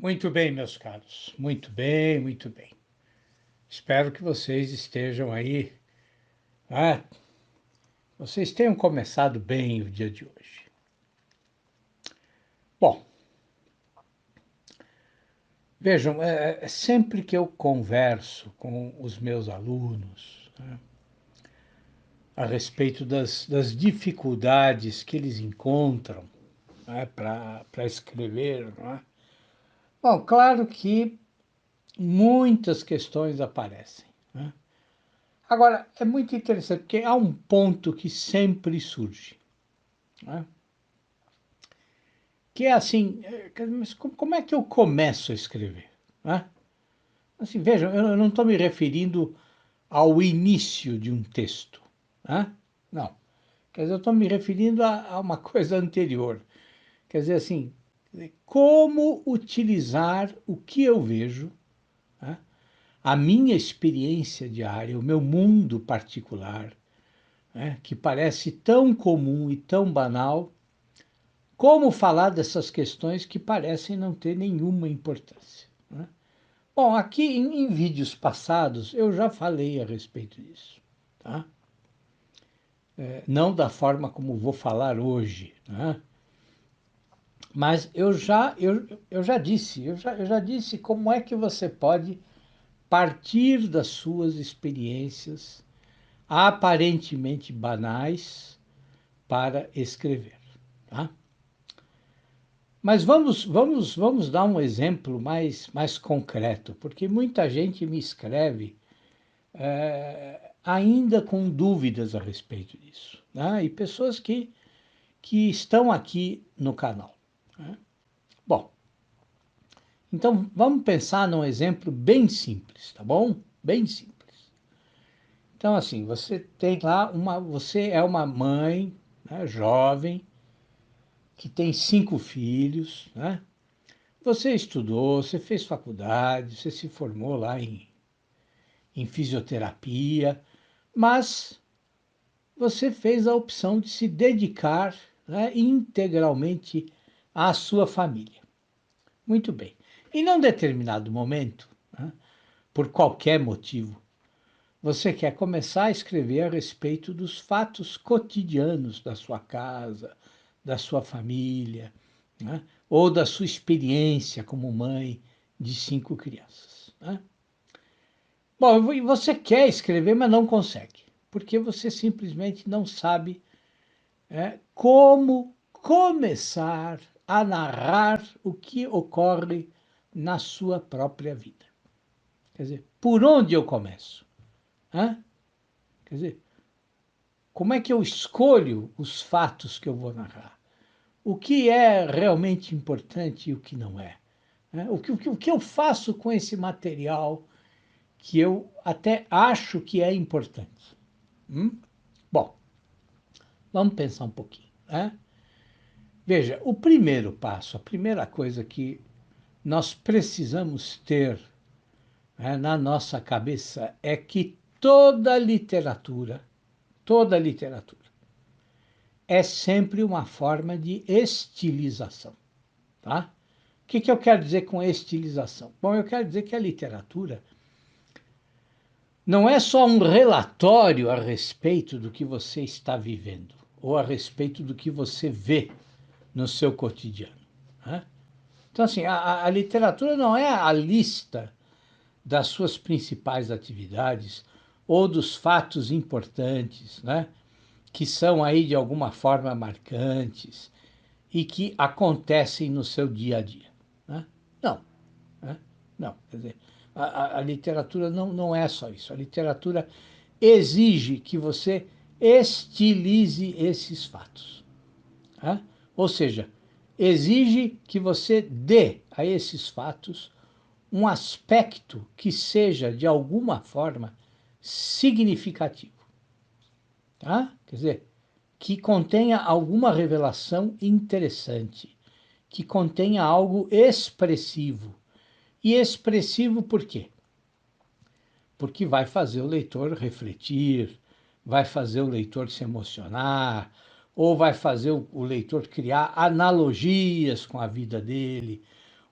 Muito bem, meus caros. Muito bem, muito bem. Espero que vocês estejam aí. Ah, vocês tenham começado bem o dia de hoje. Bom, vejam, sempre que eu converso com os meus alunos, né, a respeito das dificuldades que eles encontram, né, para escrever, não é? Bom, claro que muitas questões aparecem, né? Agora, é muito interessante, porque há um ponto que sempre surge, né? Que é assim, mas como é que eu começo a escrever, né? Assim, vejam, eu não estou me referindo ao início de um texto, né? Não. Quer dizer, eu estou me referindo a uma coisa anterior. Quer dizer, assim, como utilizar o que eu vejo, né? A minha experiência diária, o meu mundo particular, né? Que parece tão comum e tão banal, como falar dessas questões que parecem não ter nenhuma importância, né? Bom, aqui em vídeos passados eu já falei a respeito disso, tá? Não da forma como vou falar hoje, né? Mas eu já disse como é que você pode partir das suas experiências aparentemente banais para escrever, tá? Mas vamos dar um exemplo mais concreto, porque muita gente me escreve ainda com dúvidas a respeito disso, né? E pessoas que estão aqui no canal, né? Bom, então vamos pensar num exemplo bem simples, tá bom? Bem simples. Então, assim, você é uma mãe, né, jovem, que tem 5 filhos, né? Você estudou, você fez faculdade, você se formou lá em fisioterapia, mas você fez a opção de se dedicar, né, integralmente à sua família. Muito bem. E num determinado momento, né, por qualquer motivo, você quer começar a escrever a respeito dos fatos cotidianos da sua casa, da sua família, né, ou da sua experiência como mãe de 5 crianças, né? Bom, e você quer escrever, mas não consegue, porque você simplesmente não sabe, como começar a narrar o que ocorre na sua própria vida. Quer dizer, por onde eu começo? Hã? Quer dizer, como é que eu escolho os fatos que eu vou narrar? O que é realmente importante e o que não é? O que eu faço com esse material que eu até acho que é importante? Hum? Bom, vamos pensar um pouquinho, né? Veja, o primeiro passo, a primeira coisa que nós precisamos ter, né, na nossa cabeça é que toda literatura, é sempre uma forma de estilização, tá? O que eu quero dizer com estilização? Bom, eu quero dizer que a literatura não é só um relatório a respeito do que você está vivendo, ou a respeito do que você vê no seu cotidiano, né? Então, assim, a literatura não é a lista das suas principais atividades ou dos fatos importantes, né, que são aí de alguma forma marcantes e que acontecem no seu dia a dia, né? Não, né? Não, quer dizer, a literatura não é só isso. A literatura exige que você estilize esses fatos, né? Ou seja, exige que você dê a esses fatos um aspecto que seja, de alguma forma, significativo, tá? Quer dizer, que contenha alguma revelação interessante, que contenha algo expressivo. E expressivo por quê? Porque vai fazer o leitor refletir, vai fazer o leitor se emocionar, ou vai fazer o leitor criar analogias com a vida dele,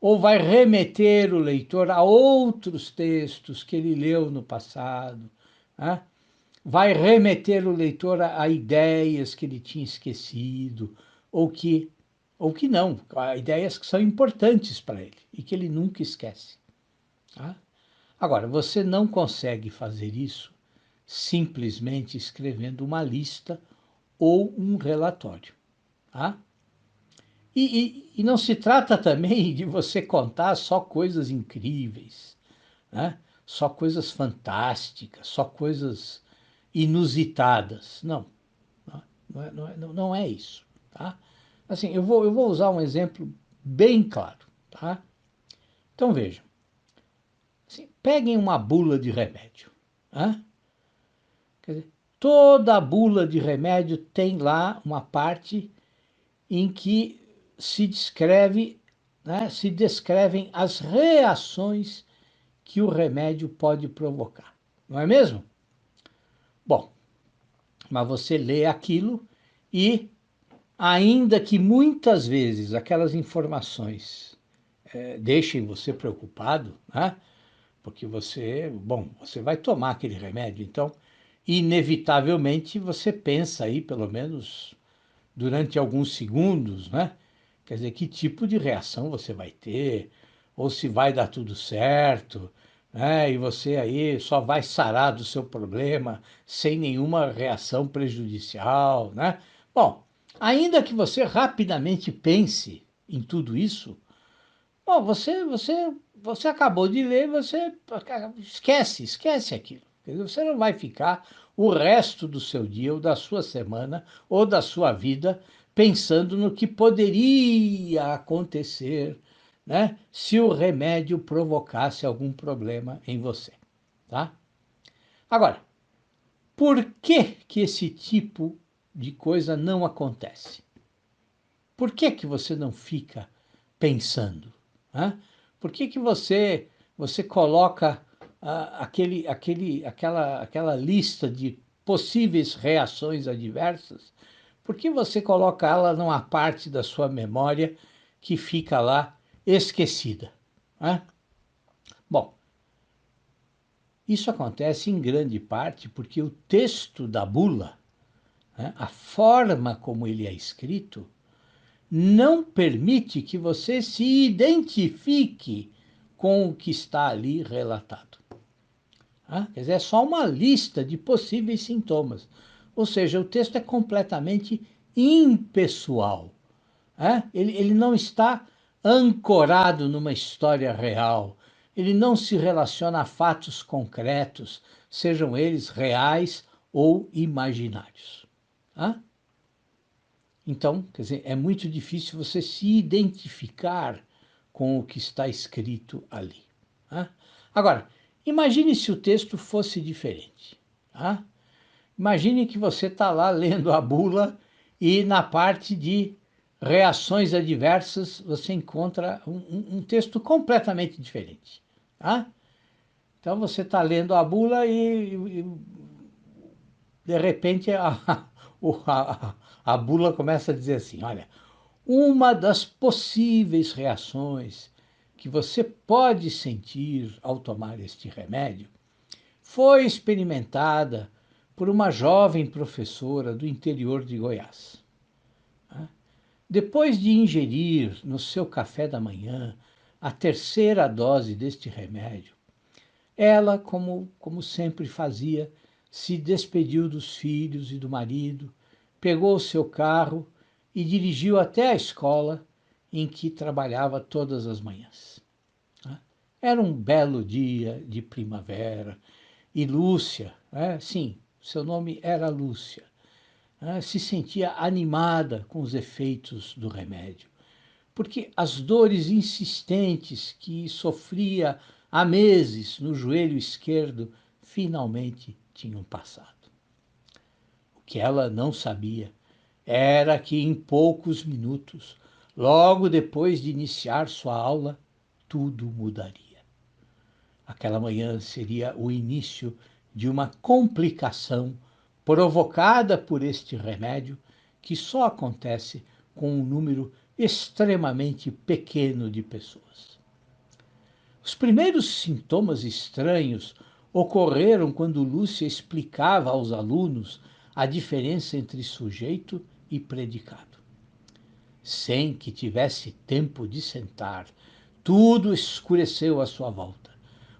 ou vai remeter o leitor a outros textos que ele leu no passado, né? Vai remeter o leitor a ideias que ele tinha esquecido, ou que, ou que não, a ideias que são importantes para ele e que ele nunca esquece. Tá? Agora, você não consegue fazer isso simplesmente escrevendo uma lista ou um relatório. Tá? E não se trata também de você contar só coisas incríveis, né? Só coisas fantásticas, só coisas inusitadas. Não, não é isso. Tá? Assim, eu vou usar um exemplo bem claro. Tá? Então vejam, assim, peguem uma bula de remédio. Né? Quer dizer, toda bula de remédio tem lá uma parte em que se descreve, né, se descrevem as reações que o remédio pode provocar. Não é mesmo? Bom, mas você lê aquilo e, ainda que muitas vezes aquelas informações deixem você preocupado, né? Porque você vai tomar aquele remédio, então, inevitavelmente você pensa aí, pelo menos durante alguns segundos, né? Quer dizer, que tipo de reação você vai ter, ou se vai dar tudo certo, né? E você aí só vai sarar do seu problema sem nenhuma reação prejudicial, né? Bom, ainda que você rapidamente pense em tudo isso, bom, você acabou de ler, você esquece aquilo. Você não vai ficar o resto do seu dia, ou da sua semana, ou da sua vida, pensando no que poderia acontecer, né, se o remédio provocasse algum problema em você, tá? Agora, por que que esse tipo de coisa não acontece? Por que que você não fica pensando? Né? Por que que você coloca aquela lista de possíveis reações adversas? Por que você coloca ela numa parte da sua memória que fica lá esquecida? Né? Bom, isso acontece em grande parte porque o texto da bula, né, a forma como ele é escrito, não permite que você se identifique com o que está ali relatado. Quer dizer, é só uma lista de possíveis sintomas. Ou seja, o texto é completamente impessoal. Ele não está ancorado numa história real. Ele não se relaciona a fatos concretos, sejam eles reais ou imaginários. Então, quer dizer, é muito difícil você se identificar com o que está escrito ali. Tá? Agora, imagine se o texto fosse diferente. Tá? Imagine que você está lá lendo a bula e na parte de reações adversas você encontra um texto completamente diferente. Tá? Então você está lendo a bula e de repente a bula começa a dizer assim: olha, uma das possíveis reações que você pode sentir ao tomar este remédio foi experimentada por uma jovem professora do interior de Goiás. Depois de ingerir no seu café da manhã a terceira dose deste remédio, ela, como sempre fazia, se despediu dos filhos e do marido, pegou o seu carro e dirigiu até a escola em que trabalhava todas as manhãs. Era um belo dia de primavera e Lúcia, sim, seu nome era Lúcia, se sentia animada com os efeitos do remédio, porque as dores insistentes que sofria há meses no joelho esquerdo finalmente tinham passado. O que ela não sabia era que em poucos minutos, logo depois de iniciar sua aula, tudo mudaria. Aquela manhã seria o início de uma complicação provocada por este remédio que só acontece com um número extremamente pequeno de pessoas. Os primeiros sintomas estranhos ocorreram quando Lúcia explicava aos alunos a diferença entre sujeito e predicado. Sem que tivesse tempo de sentar, tudo escureceu à sua volta.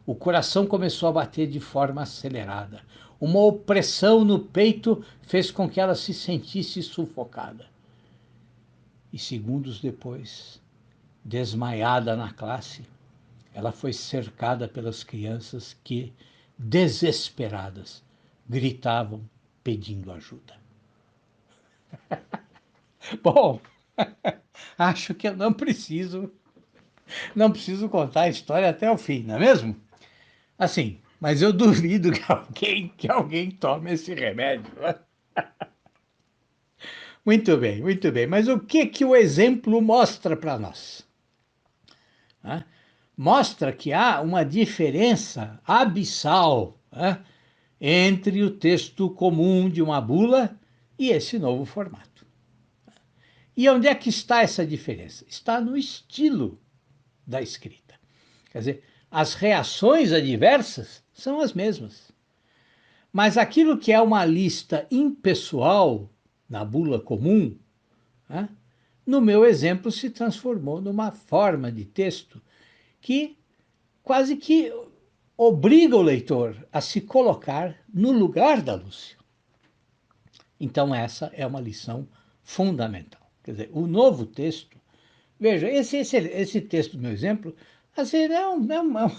O coração começou a bater de forma acelerada. Uma opressão no peito fez com que ela se sentisse sufocada. E segundos depois, desmaiada na classe, ela foi cercada pelas crianças que, desesperadas, gritavam pedindo ajuda. Bom, acho que eu não preciso contar a história até o fim, não é mesmo? Assim, mas eu duvido que alguém tome esse remédio. Muito bem, muito bem. Mas o que que o exemplo mostra para nós? Né? Mostra que há uma diferença abissal, né, entre o texto comum de uma bula e esse novo formato. E onde é que está essa diferença? Está no estilo da escrita. Quer dizer, as reações adversas são as mesmas. Mas aquilo que é uma lista impessoal na bula comum, né, no meu exemplo se transformou numa forma de texto que quase que obriga o leitor a se colocar no lugar da Lúcia. Então essa é uma lição fundamental. Quer dizer, o novo texto, veja, esse texto do meu exemplo, assim, é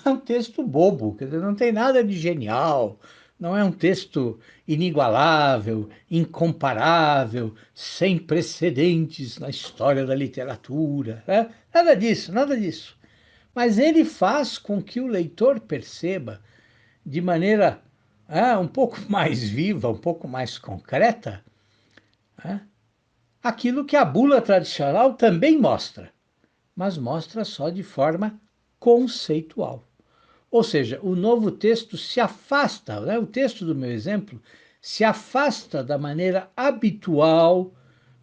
um texto bobo, quer dizer, não tem nada de genial, não é um texto inigualável, incomparável, sem precedentes na história da literatura, né? Nada disso, nada disso. Mas ele faz com que o leitor perceba, de maneira um pouco mais viva, um pouco mais concreta, né, aquilo que a bula tradicional também mostra, mas mostra só de forma conceitual. Ou seja, o novo texto se afasta, né, o texto do meu exemplo, se afasta da maneira habitual,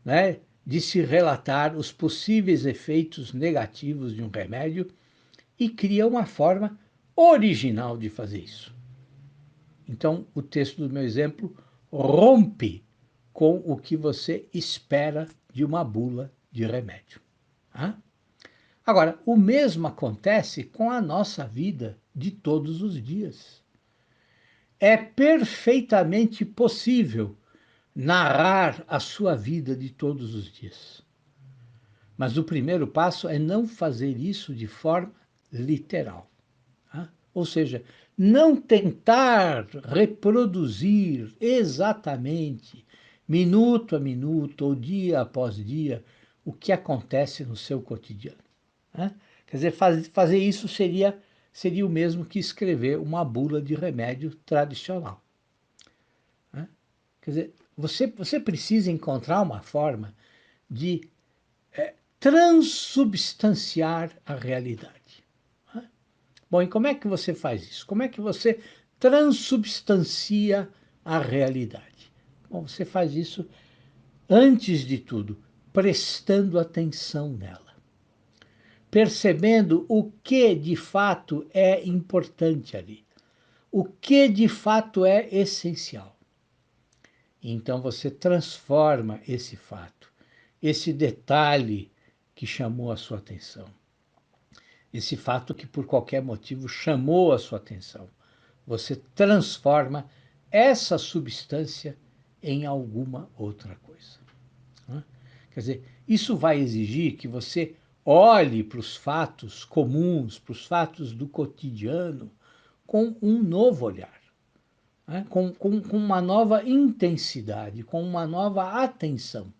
né, de se relatar os possíveis efeitos negativos de um remédio e cria uma forma original de fazer isso. Então, o texto do meu exemplo rompe com o que você espera de uma bula de remédio. Tá? Agora, o mesmo acontece com a nossa vida de todos os dias. É perfeitamente possível narrar a sua vida de todos os dias. Mas o primeiro passo é não fazer isso de forma literal. Tá? Ou seja, não tentar reproduzir exatamente, minuto a minuto ou dia após dia, o que acontece no seu cotidiano. Né? Quer dizer, fazer isso seria o mesmo que escrever uma bula de remédio tradicional. Né? Quer dizer, você precisa encontrar uma forma de transubstanciar a realidade. Bom, e como é que você faz isso? Como é que você transubstancia a realidade? Bom, você faz isso, antes de tudo, prestando atenção nela, percebendo o que de fato é importante ali, o que de fato é essencial. Então você transforma esse fato, esse detalhe que chamou a sua atenção, esse fato que por qualquer motivo chamou a sua atenção. Você transforma essa substância em alguma outra coisa. Né? Quer dizer, isso vai exigir que você olhe para os fatos comuns, para os fatos do cotidiano, com um novo olhar, né? com uma nova intensidade, com uma nova atenção.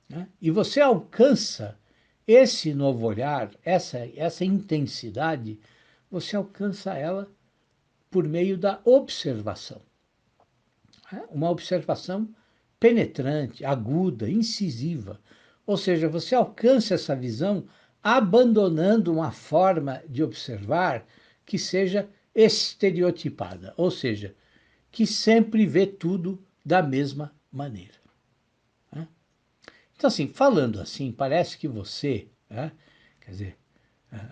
Né? E você alcança esse novo olhar, essa intensidade, você alcança ela por meio da observação. Uma observação penetrante, aguda, incisiva. Ou seja, você alcança essa visão abandonando uma forma de observar que seja estereotipada, ou seja, que sempre vê tudo da mesma maneira. Então, assim, falando assim, parece que você, né, quer dizer,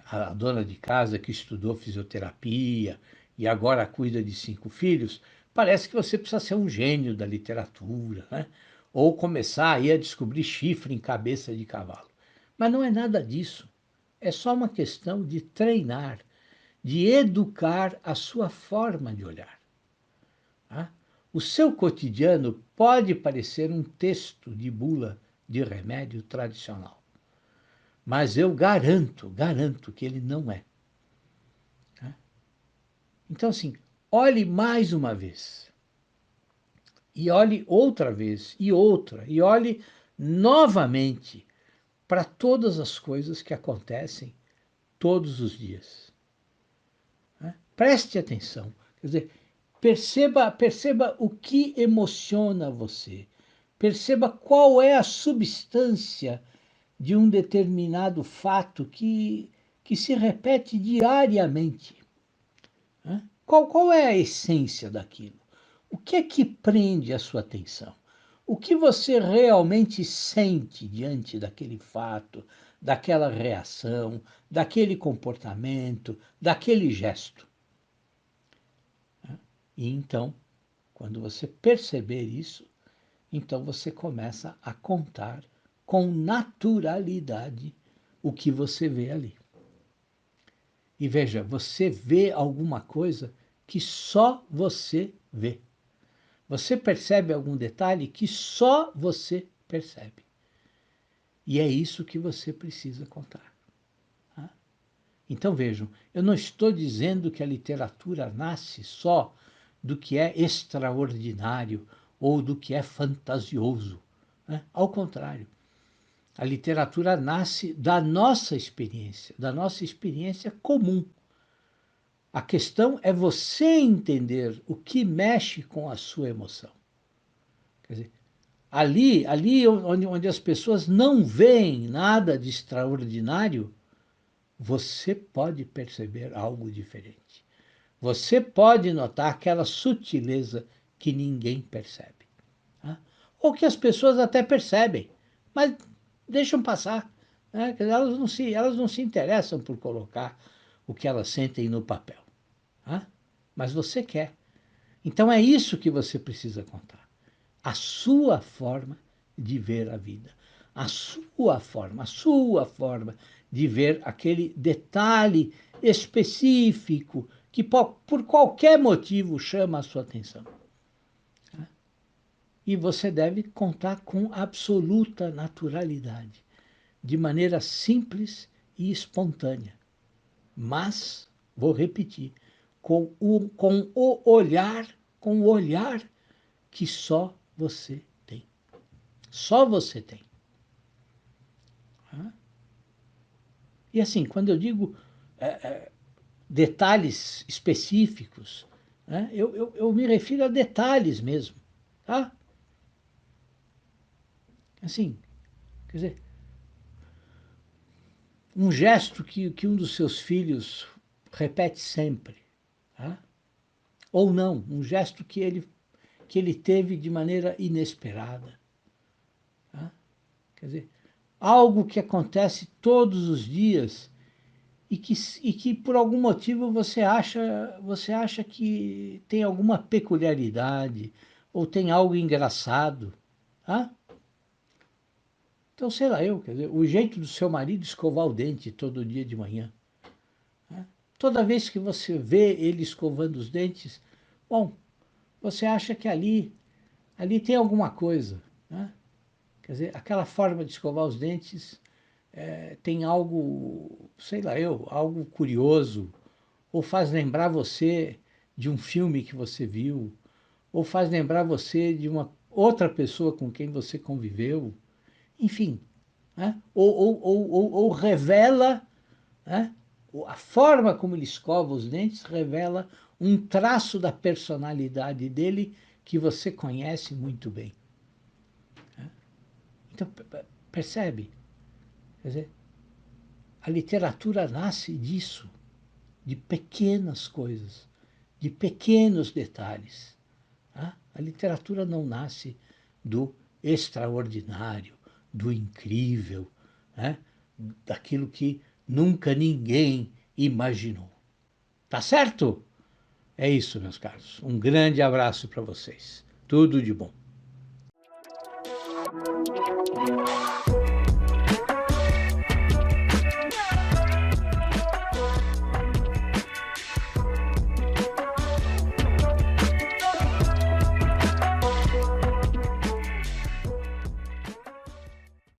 a dona de casa que estudou fisioterapia e agora cuida de 5 filhos, parece que você precisa ser um gênio da literatura, né? Ou começar aí a descobrir chifre em cabeça de cavalo. Mas não é nada disso. É só uma questão de treinar, de educar a sua forma de olhar. Tá? O seu cotidiano pode parecer um texto de bula de remédio tradicional, mas eu garanto que ele não é. Tá? Então, assim, olhe mais uma vez, e olhe outra vez, e outra, e olhe novamente para todas as coisas que acontecem todos os dias. Né? Preste atenção, quer dizer, perceba o que emociona você, perceba qual é a substância de um determinado fato que se repete diariamente. Né? Qual é a essência daquilo? O que é que prende a sua atenção? O que você realmente sente diante daquele fato, daquela reação, daquele comportamento, daquele gesto? E então, quando você perceber isso, então você começa a contar com naturalidade o que você vê ali. E veja, você vê alguma coisa que só você vê. Você percebe algum detalhe que só você percebe. E é isso que você precisa contar. Tá? Então vejam, eu não estou dizendo que a literatura nasce só do que é extraordinário ou do que é fantasioso. Né? Ao contrário, a literatura nasce da nossa experiência comum. A questão é você entender o que mexe com a sua emoção. Quer dizer, ali onde as pessoas não veem nada de extraordinário, você pode perceber algo diferente. Você pode notar aquela sutileza que ninguém percebe. Tá? Ou que as pessoas até percebem, mas deixam passar. Né? Elas não se interessam por colocar o que elas sentem no papel. Tá? Mas você quer. Então é isso que você precisa contar. A sua forma de ver a vida. A sua forma de ver aquele detalhe específico que por qualquer motivo chama a sua atenção. E você deve contar com absoluta naturalidade, de maneira simples e espontânea. Mas, vou repetir, com o olhar que só você tem. Só você tem. E assim, quando eu digo detalhes específicos, né, eu me refiro a detalhes mesmo. Tá? Assim, quer dizer, um gesto que um dos seus filhos repete sempre. Tá? Ou não, um gesto que ele teve de maneira inesperada. Tá? Quer dizer, algo que acontece todos os dias e que por algum motivo você acha que tem alguma peculiaridade ou tem algo engraçado. Tá? Então, sei lá eu, quer dizer, o jeito do seu marido escovar o dente todo dia de manhã. Né? Toda vez que você vê ele escovando os dentes, bom, você acha que ali tem alguma coisa. Né? Quer dizer, aquela forma de escovar os dentes tem algo, sei lá eu, algo curioso, ou faz lembrar você de um filme que você viu, ou faz lembrar você de uma outra pessoa com quem você conviveu, enfim, né? Ou revela, né? A forma como ele escova os dentes revela um traço da personalidade dele que você conhece muito bem. Então, percebe? Quer dizer, a literatura nasce disso, de pequenas coisas, de pequenos detalhes. Tá? A literatura não nasce do extraordinário, do incrível, né? Daquilo que nunca ninguém imaginou. Tá certo? É isso, meus caros. Um grande abraço para vocês. Tudo de bom.